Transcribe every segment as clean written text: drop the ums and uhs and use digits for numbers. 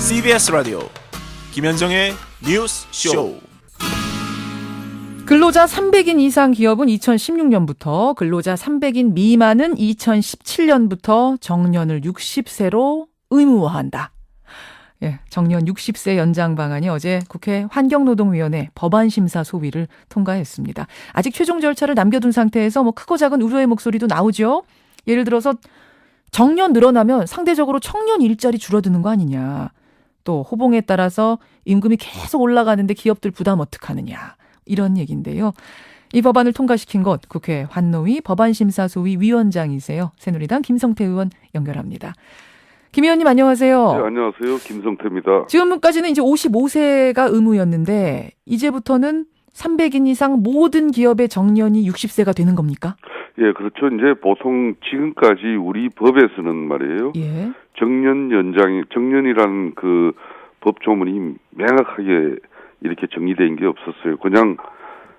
CBS 라디오 김현정의 뉴스 쇼. 근로자 300인 이상 기업은 2016년부터, 근로자 300인 미만은 2017년부터 정년을 60세로 의무화한다. 예, 정년 60세 연장 방안이 어제 국회 환경노동위원회 법안심사 소위를 통과했습니다. 아직 최종 절차를 남겨둔 상태에서 크고 작은 우려의 목소리도 나오죠. 예를 들어서 정년 늘어나면 상대적으로 청년 일자리 줄어드는 거 아니냐. 또 호봉에 따라서 임금이 계속 올라가는데 기업들 부담 어떡하느냐. 이런 얘기인데요. 이 법안을 통과시킨 것 국회 환노위 법안심사소위 위원장이세요. 새누리당 김성태 의원 연결합니다. 김 의원님 안녕하세요. 네, 안녕하세요. 김성태입니다. 지금까지는 이제 55세가 의무였는데 이제부터는 300인 이상 모든 기업의 정년이 60세가 되는 겁니까? 예, 그렇죠. 이제 보통 지금까지 우리 법에서는 말이에요. 예. 정년 연장이, 정년이라는 그 법조문이 명확하게 이렇게 정리된 게 없었어요. 그냥,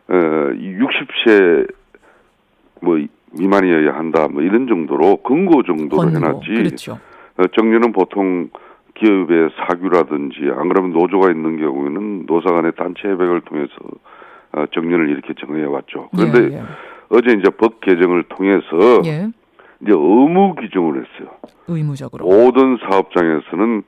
60세 미만이어야 한다, 이런 정도로, 근거 정도로 해놨지. 그렇죠. 정년은 보통 기업의 사규라든지, 안 그러면 노조가 있는 경우에는 노사 간의 단체 협약을 통해서 정년을 이렇게 정해왔죠. 그런데 어제 이제 법 개정을 통해서 이제 의무 규정을 했어요. 의무적으로. 모든 사업장에서는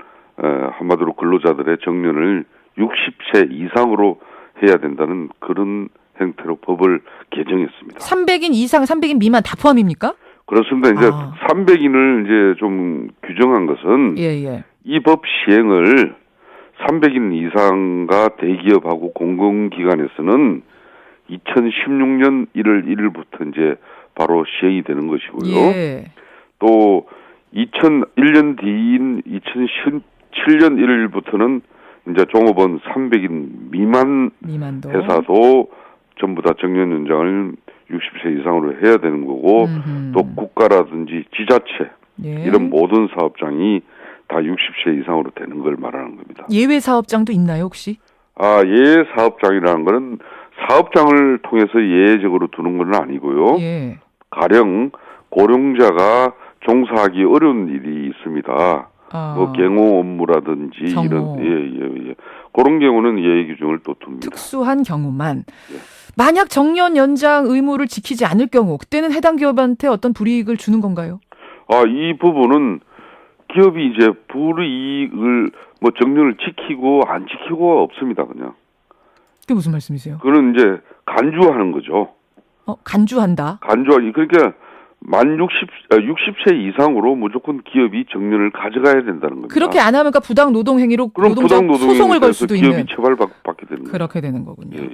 한마디로 근로자들의 정년을 60세 이상으로 해야 된다는 그런 형태로 법을 개정했습니다. 300인 이상, 300인 미만 다 포함입니까? 그렇습니다. 이제 300인을 이제 좀 규정한 것은 이 법 시행을 300인 이상과 대기업하고 공공기관에서는 2016년 1월 1일부터 이제 바로 시행이 되는 것이고요. 또 2001년 뒤인 2017년 1일부터는 이제 종업원 300인 미만도 회사도 전부 다 정년 연장을 60세 이상으로 해야 되는 거고, 또 국가라든지 지자체 이런 모든 사업장이 다 60세 이상으로 되는 걸 말하는 겁니다. 예외 사업장도 있나요, 혹시? 예외 사업장이라는 거는 사업장을 통해서 예외적으로 두는 건 아니고요. 가령 고령자가 종사하기 어려운 일이 있습니다. 경호 업무라든지 경호. 이런 그런 경우는 예외 규정을 또 둡니다. 특수한 경우만. 만약 정년 연장 의무를 지키지 않을 경우 그때는 해당 기업한테 어떤 불이익을 주는 건가요? 이 부분은 기업이 이제 불이익을 정년을 지키고 안 지키고가 없습니다, 그냥. 그게 무슨 말씀이세요? 그는 이제 간주하는 거죠. 간주한다. 간주하기. 그러니까 만 60세 이상으로 무조건 기업이 정년을 가져가야 된다는 겁니다. 그렇게 안 하면 부당 노동 행위로 그럼 노동자 소송을 걸 수도 있는. 기업이 처벌받게 되는 거죠. 그렇게 되는 거군요.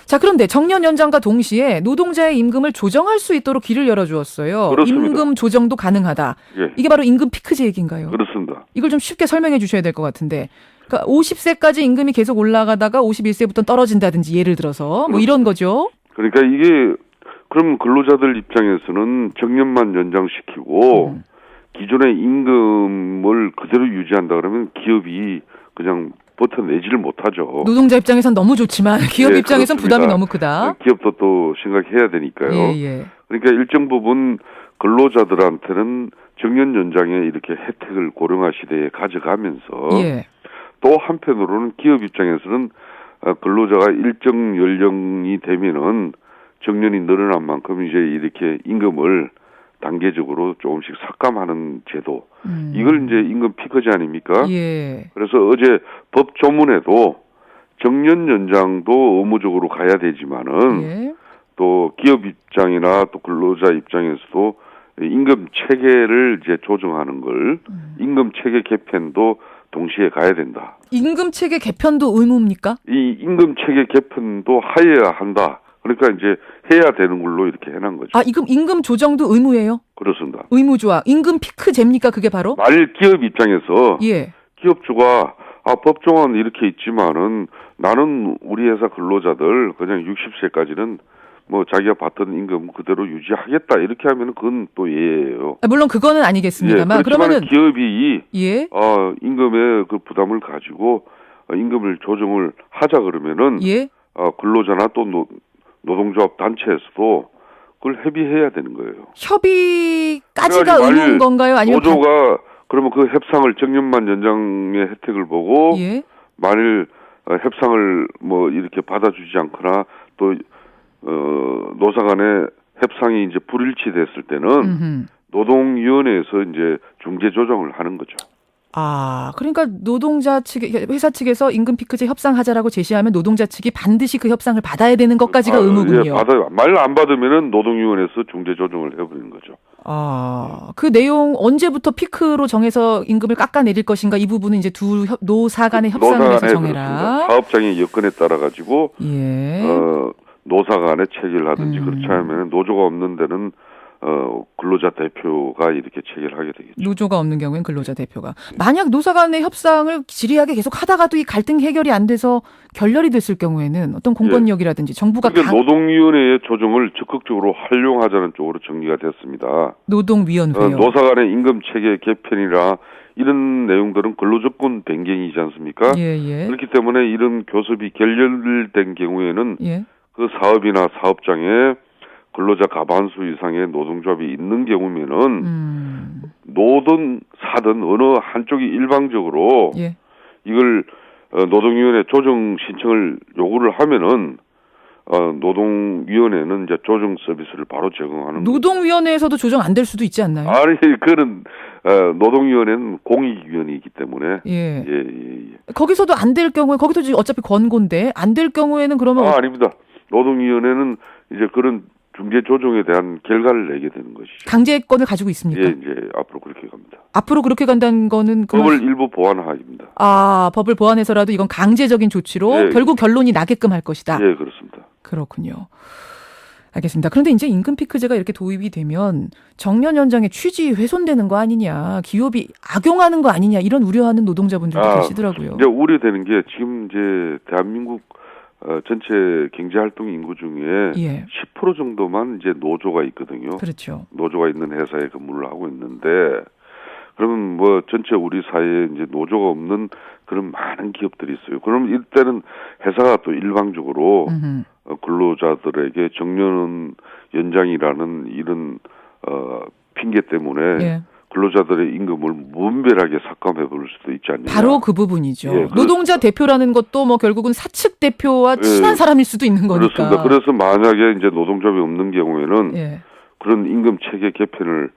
자, 그런데 정년 연장과 동시에 노동자의 임금을 조정할 수 있도록 길을 열어주었어요. 그렇습니다. 임금 조정도 가능하다. 이게 바로 임금 피크제 얘기인가요? 그렇습니다. 이걸 좀 쉽게 설명해 주셔야 될 것 같은데. 그러니까 50세까지 임금이 계속 올라가다가 51세부터 떨어진다든지 예를 들어서 이런 거죠. 그러니까 이게 그럼 근로자들 입장에서는 정년만 연장시키고 기존의 임금을 그대로 유지한다 그러면 기업이 그냥 버텨내지를 못하죠. 노동자 입장에선 너무 좋지만 기업 입장에선 부담이 너무 크다. 기업도 또 생각해야 되니까요. 그러니까 일정 부분 근로자들한테는 정년 연장에 이렇게 혜택을 고령화 시대에 가져가면서 또 한편으로는 기업 입장에서는 근로자가 일정 연령이 되면은 정년이 늘어난 만큼 이제 이렇게 임금을 단계적으로 조금씩 삭감하는 제도. 이걸 이제 임금 피크제 아닙니까? 그래서 어제 법 조문에도 정년 연장도 의무적으로 가야 되지만은 또 기업 입장이나 또 근로자 입장에서도 임금 체계를 이제 조정하는 걸 임금 체계 개편도 동시에 가야 된다. 임금 체계 개편도 의무입니까? 이 임금 체계 개편도 하여야 한다. 그러니까 이제 해야 되는 걸로 이렇게 해놓은 거죠. 임금 조정도 의무예요? 그렇습니다. 의무조항. 임금 피크제입니까, 그게 바로? 만일 기업 입장에서 기업주가 법조항은 이렇게 있지만은 나는 우리 회사 근로자들 그냥 60세까지는 자기가 받던 임금 그대로 유지하겠다 이렇게 하면은 그건 또 예예요. 물론 그거는 아니겠습니다만 그러면은 기업이 임금의 그 부담을 가지고 임금을 조정을 하자 그러면은 근로자나 또 노동조합 단체에서도 그걸 협의해야 되는 거예요. 협의까지가 의무인 건가요? 아니면 노조가 그러면 그 협상을 정년만 연장의 혜택을 보고 예. 만일 협상을 뭐 이렇게 받아주지 않거나 또 노사 간의 협상이 이제 불일치됐을 때는 노동위원회에서 이제 중재 조정을 하는 거죠. 아, 그러니까 노동자 측, 회사 측에서 임금 피크제 협상하자라고 제시하면 노동자 측이 반드시 그 협상을 받아야 되는 것까지가 의무군요. 예, 받아요. 말 안 받으면은 노동위원회에서 중재 조정을 해버리는 거죠. 아, 그 내용 언제부터 피크로 정해서 임금을 깎아내릴 것인가 이 부분은 이제 두 노사 간의 협상을 해서 정해라. 그렇습니다. 사업장의 여건에 따라 가지고 예. 노사 간에 체결하든지 그렇지 않으면 노조가 없는 데는 근로자 대표가 이렇게 체결하게 되겠죠. 노조가 없는 경우엔 근로자 대표가. 만약 노사 간의 협상을 지리하게 계속 하다가도 이 갈등 해결이 안 돼서 결렬이 됐을 경우에는 어떤 공권력이라든지 정부가 그러니까 노동위원회의 조정을 적극적으로 활용하자는 쪽으로 정리가 됐습니다. 노동위원회요. 노사 간의 임금 체계 개편이라 이런 내용들은 근로조건 변경이지 않습니까? 예. 그렇기 때문에 이런 교섭이 결렬된 경우에는 예. 그 사업이나 사업장에 근로자 과반수 이상의 노동조합이 있는 경우면은 노든 사든 어느 한쪽이 일방적으로 예. 이걸 노동위원회 조정 신청을 요구를 하면은 노동위원회는 이제 조정 서비스를 바로 제공하는 노동위원회에서도 조정 안 될 수도 있지 않나요? 아니 그런 노동위원회는 공익위원회이기 때문에 예. 예. 거기서도 안 될 경우에 거기도 어차피 권고인데 안 될 경우에는 그러면 아닙니다. 노동위원회는 이제 그런 중재 조정에 대한 결과를 내게 되는 것이죠. 강제권을 가지고 있습니까? 예, 이제 앞으로 그렇게 갑니다. 앞으로 그렇게 간다는 거는 법을 일부 보완하기입니다. 아, 법을 보완해서라도 이건 강제적인 조치로 결국 결론이 나게끔 할 것이다. 예, 그렇습니다. 그렇군요. 알겠습니다. 그런데 이제 임금 피크제가 이렇게 도입이 되면 정년 연장의 취지 훼손되는 거 아니냐, 기업이 악용하는 거 아니냐 이런 우려하는 노동자분들도 계시더라고요. 이제 우려되는 게 지금 이제 대한민국 전체 경제활동 인구 중에 10% 정도만 이제 노조가 있거든요. 그렇죠. 노조가 있는 회사에 근무를 하고 있는데, 그러면 뭐 전체 우리 사회에 이제 노조가 없는 그런 많은 기업들이 있어요. 그럼 이때는 회사가 또 일방적으로 근로자들에게 정년 연장이라는 이런 핑계 때문에 근로자들의 임금을 무분별하게 삭감해 볼 수도 있지 않느냐. 바로 그 부분이죠. 예, 노동자 대표라는 것도 뭐 결국은 사측 대표와 친한 사람일 수도 있는 거니까. 그렇습니다. 그래서 만약에 이제 노동조합이 없는 경우에는 그런 임금 체계 개편을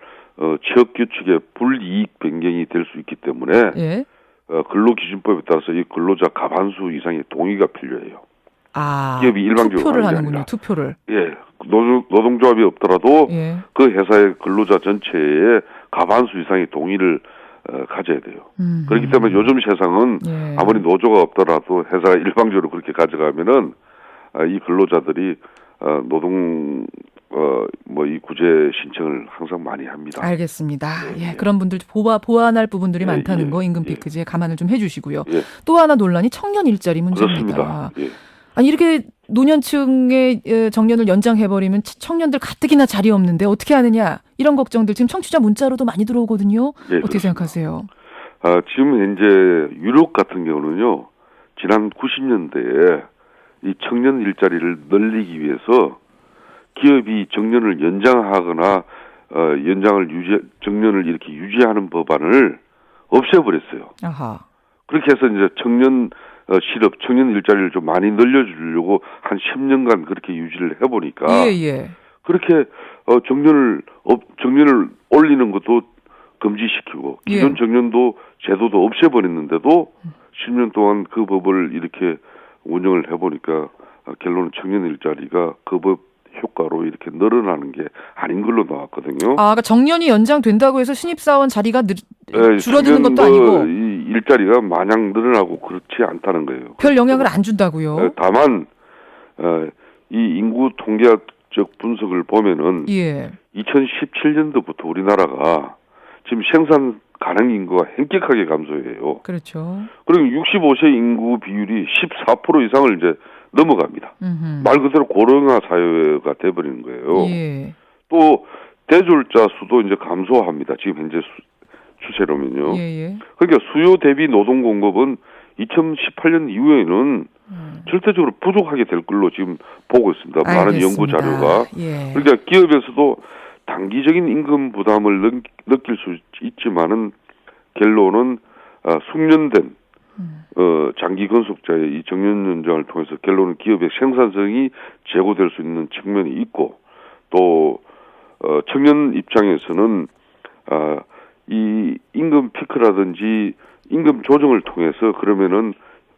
지역 규칙의 불이익 변경이 될 수 있기 때문에 근로기준법에 따라서 이 근로자 과반수 이상의 동의가 필요해요. 아, 기업이 일방적으로 투표를 하는군요. 투표를. 예, 노동조합이 없더라도 그 회사의 근로자 전체의 과반수 이상의 동의를 가져야 돼요. 그렇기 때문에 요즘 세상은 아무리 노조가 없더라도 회사가 일방적으로 그렇게 가져가면은 이 근로자들이 노동 이 구제 신청을 항상 많이 합니다. 알겠습니다. 그런 분들 보완할 부분들이 많다는 거 임금 피크제에 감안을 좀 해주시고요. 또 하나 논란이 청년 일자리 문제입니다. 그렇습니다. 아니 이렇게 노년층의 정년을 연장해버리면 청년들 가뜩이나 자리 없는데 어떻게 하느냐 이런 걱정들 지금 청취자 문자로도 많이 들어오거든요. 어떻게 생각하세요? 지금 현재 유럽 같은 경우는요. 지난 90년대에 이 청년 일자리를 늘리기 위해서 기업이 정년을 연장하거나 정년을 이렇게 유지하는 법안을 없애버렸어요. 아하. 그렇게 해서 이제 청년 실업, 청년 일자리를 좀 많이 늘려주려고 한 10년간 그렇게 유지를 해보니까 그렇게 정년을 올리는 것도 금지시키고 기존 정년도 제도도 없애버렸는데도 10년 동안 그 법을 이렇게 운영을 해보니까 결론은 청년 일자리가 그 법 효과로 이렇게 늘어나는 게 아닌 걸로 나왔거든요. 그러니까 정년이 연장된다고 해서 신입사원 자리가 줄어드는 것도 아니고 이 일자리가 마냥 늘어나고 그렇지 않다는 거예요. 별 영향을 안 준다고요? 다만 이 인구 통계학적 분석을 보면은 2017년도부터 우리나라가 지금 생산 가능 인구가 현격하게 감소해요. 그렇죠. 그리고 65세 인구 비율이 14% 이상을 이제 넘어갑니다. 말 그대로 고령화 사회가 돼버리는 거예요. 또 대졸자 수도 이제 감소합니다. 지금 현재 추세로면요. 그러니까 수요 대비 노동 공급은 2018년 이후에는 절대적으로 부족하게 될 걸로 지금 보고 있습니다. 많은 연구 자료가. 그러니까 기업에서도 단기적인 임금 부담을 느낄 수 있지만은 갤로는 숙련된 장기 건속자의 이 정년 연장을 통해서 갤로는 기업의 생산성이 제고될 수 있는 측면이 있고 또 청년 입장에서는 이 임금 피크라든지 임금 조정을 통해서 그러면은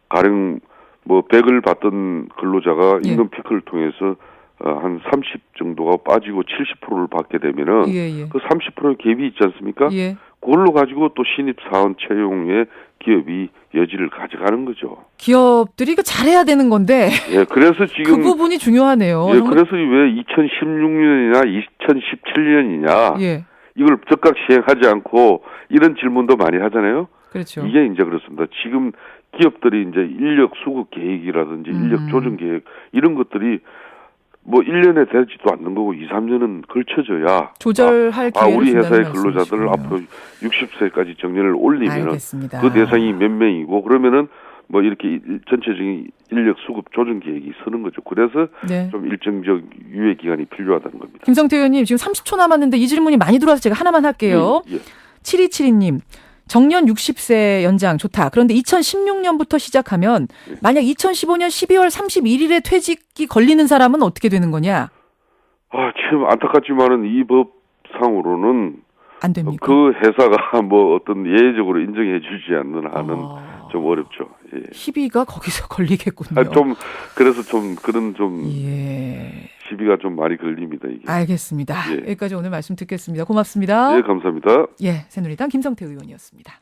가령 뭐 100을 받던 근로자가 예. 임금 피크를 통해서 한 30 정도가 빠지고 70%를 받게 되면은 그 30%의 갭이 있지 않습니까? 예. 그걸로 가지고 또 신입 사원 채용에 기업이 여지를 가져가는 거죠. 기업들이 그 잘해야 되는 건데. 예, 그래서 지금 그 부분이 중요하네요. 예, 그래서 왜 2016년이나 2017년이냐 예. 이걸 즉각 시행하지 않고 이런 질문도 많이 하잖아요. 그렇죠. 이게 이제 그렇습니다. 지금 기업들이 이제 인력 수급 계획이라든지 인력 조정 계획 이런 것들이 뭐 1년에 되지도 않는 거고 2, 3년은 걸쳐져야 조절할 기회를 우리 회사의 준다는 근로자들을 말씀이시군요. 앞으로 60세까지 정년을 올리면 알겠습니다. 그 대상이 몇 명이고 그러면은 뭐 이렇게 전체적인 인력 수급 조정 계획이 서는 거죠. 그래서 네. 좀 일정적 유예 기간이 필요하다는 겁니다. 김성태 의원님 지금 30초 남았는데 이 질문이 많이 들어와서 제가 하나만 할게요. 예. 7272님. 정년 60세 연장 좋다. 그런데 2016년부터 시작하면 만약 2015년 12월 31일에 퇴직이 걸리는 사람은 어떻게 되는 거냐? 참 안타깝지만은 이 법상으로는 안 됩니까? 그 회사가 뭐 어떤 예외적으로 인정해 주지 않는 한은 좀 어렵죠. 예. 시비가 거기서 걸리겠군요. 그래서 좀 그런 예. 시비가 좀 많이 걸립니다, 이게. 알겠습니다. 예. 여기까지 오늘 말씀 듣겠습니다. 고맙습니다. 예, 감사합니다. 예, 새누리당 김성태 의원이었습니다.